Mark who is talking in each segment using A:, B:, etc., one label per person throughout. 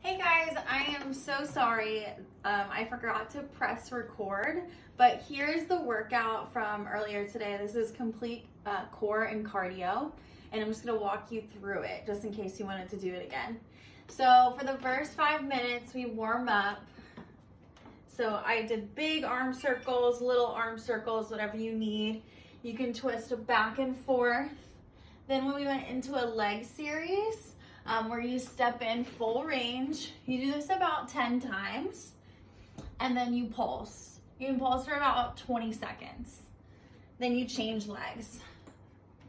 A: Hey guys, I am so sorry. I forgot to press record, but here's the workout from earlier today. This is complete core and cardio, and I'm just gonna walk you through it just in case you wanted to do it again. So for the first 5 minutes, we warm up. So I did big arm circles, little arm circles, whatever you need. You can twist back and forth. Then when we went into a leg series, where you step in full range. You do this about 10 times, and then you pulse. You can pulse for about 20 seconds. Then you change legs,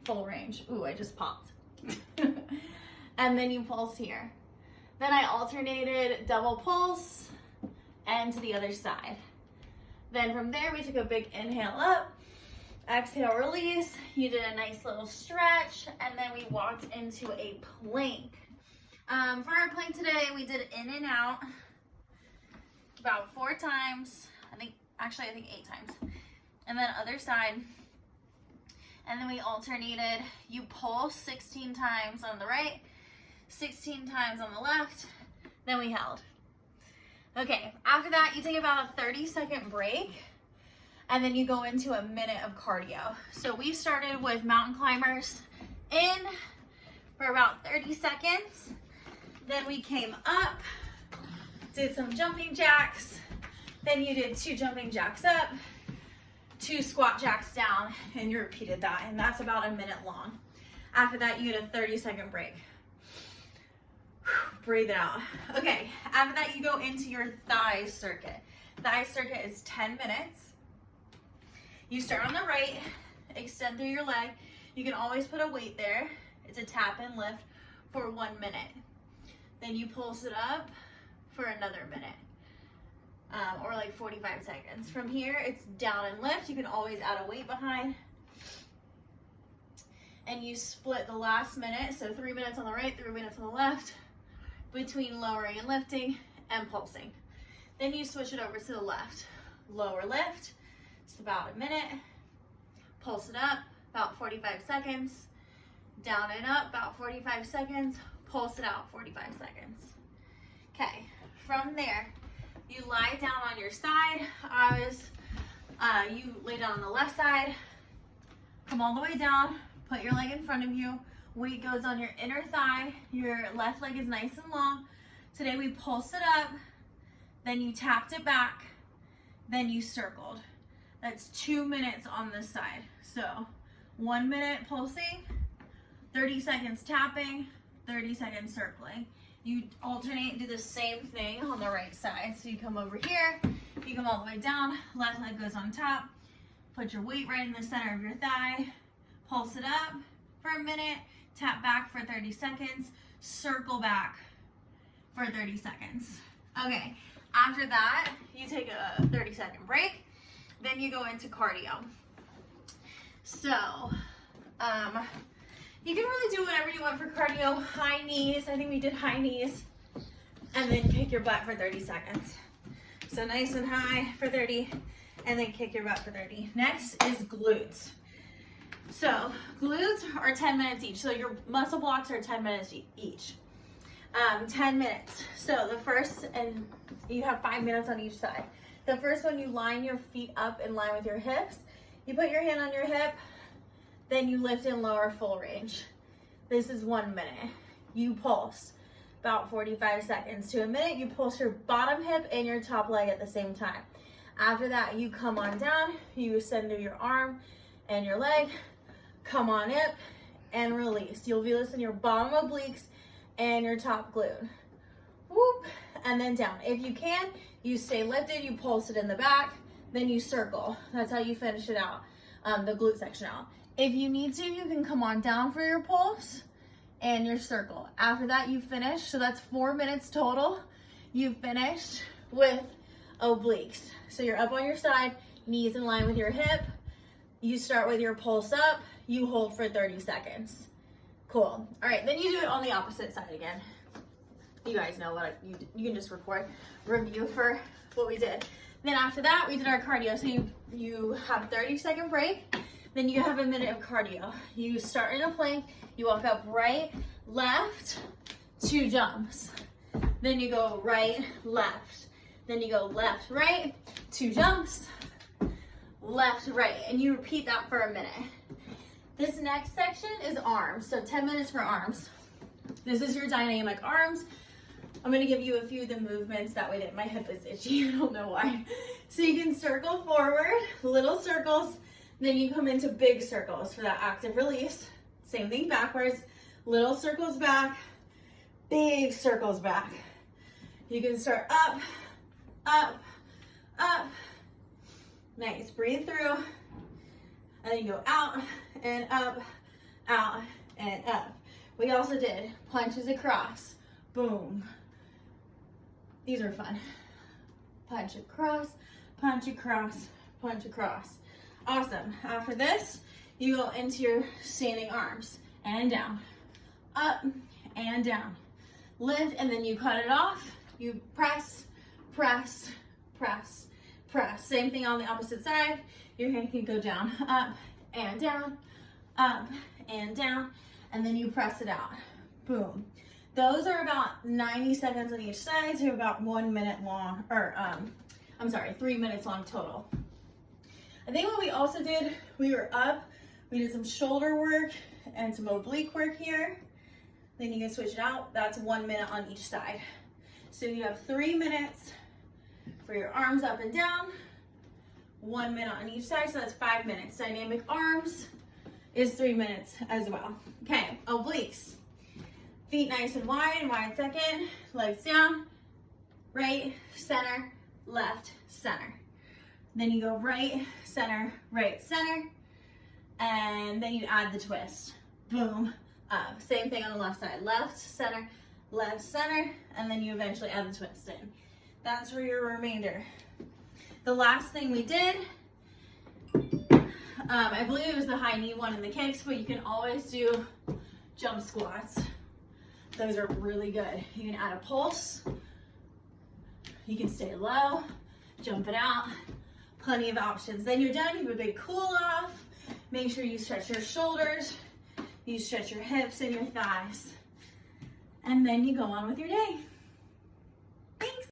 A: full range. Ooh, I just popped. And then you pulse here. Then I alternated double pulse and to the other side. Then from there, we took a big inhale up, exhale, release. You did a nice little stretch, and then we walked into a plank. For our plank today, we did in and out about 4 times. I think 8 times. And then other side. And then we alternated. You pulse 16 times on the right, 16 times on the left. Then we held. Okay, after that, you take about a 30-second break. And then you go into a minute of cardio. So we started with mountain climbers in for about 30 seconds. Then we came up, did some jumping jacks. Then you did 2 jumping jacks up, 2 squat jacks down, and you repeated that. And that's about a minute long. After that, you get a 30-second break. Breathe it out. Okay, after that, you go into your thigh circuit. Thigh circuit is 10 minutes. You start on the right, extend through your leg. You can always put a weight there. It's a tap and lift for 1 minute. Then you pulse it up for another minute, or like 45 seconds. From here, it's down and lift. You can always add a weight behind. And you split the last minute, so 3 minutes on the right, 3 minutes on the left, between lowering and lifting and pulsing. Then you switch it over to the left. Lower lift, it's about a minute. Pulse it up, about 45 seconds. Down and up, about 45 seconds. Pulse it out, 45 seconds. Okay, from there, you lie down on your side. You lay down on the left side, come all the way down, put your leg in front of you. Weight goes on your inner thigh. Your left leg is nice and long. Today we pulsed it up, then you tapped it back, then you circled. That's 2 minutes on this side. So 1 minute pulsing, 30 seconds tapping, 30 seconds circling. You alternate and do the same thing on the right side. So you come over here, you come all the way down, left leg goes on top, put your weight right in the center of your thigh, pulse it up for a minute, tap back for 30 seconds, circle back for 30 seconds. Okay, after that, you take a 30-second break, then you go into cardio. So, you can really do whatever you want for cardio. High knees, I think we did high knees. And then kick your butt for 30 seconds. So nice and high for 30, and then kick your butt for 30. Next is glutes. So glutes are 10 minutes each. So your muscle blocks are 10 minutes each. 10 minutes. So the first, and you have 5 minutes on each side. The first one, you line your feet up in line with your hips. You put your hand on your hip, then you lift and lower full range. This is 1 minute. You pulse about 45 seconds to a minute. You pulse your bottom hip and your top leg at the same time. After that, you come on down, you send through your arm and your leg, come on up and release. You'll feel this in your bottom obliques and your top glute. Whoop, and then down. If you can, you stay lifted, you pulse it in the back, then you circle. That's how you finish it out, the glute section out. If you need to, you can come on down for your pulse and your circle. After that, you finish. So that's 4 minutes total. You finished with obliques. So you're up on your side, knees in line with your hip. You start with your pulse up. You hold for 30 seconds. Cool. All right, then you do it on the opposite side again. You guys know what you can just review for what we did. Then after that, we did our cardio. So you have 30-second break. Then you have a minute of cardio. You start in a plank, you walk up right, left, 2 jumps. then you go right, left, then you go left, right, 2 jumps, left, right, and you repeat that for a minute. This next section is arms, so 10 minutes for arms. This is your dynamic arms. I'm gonna give you a few of the movements, that way that my hip is itchy, I don't know why. So you can circle forward, little circles, then you come into big circles for that active release. Same thing backwards, little circles back, big circles back. You can start up, up, up. Nice, breathe through. And then you go out and up, out and up. We also did punches across, boom. These are fun. Punch across, punch across, punch across. Awesome. After this, you go into your standing arms and down, up and down. Lift, and then you cut it off. You press, press, press, press. Same thing on the opposite side. Your hand can go down, up and down, up and down, and then you press it out. Boom. Those are about 90 seconds on each side, so about 1 minute long, or 3 minutes long total. I think what we also did, we were up, we did some shoulder work and some oblique work here. Then you can switch it out. That's 1 minute on each side. So you have 3 minutes for your arms up and down, 1 minute on each side, so that's 5 minutes. Dynamic arms is 3 minutes as well. Okay, obliques. Feet nice and wide second, legs down, right, center, left, center. Then you go right, center, and then you add the twist. Boom, up. Same thing on the left side, left, center, and then you eventually add the twist in. That's for your remainder. The last thing we did, I believe it was the high knee one in the kicks, but you can always do jump squats. Those are really good. You can add a pulse. You can stay low, jump it out. Plenty of options. Then you're done, you have a big cool off. Make sure you stretch your shoulders, you stretch your hips and your thighs. And then you go on with your day.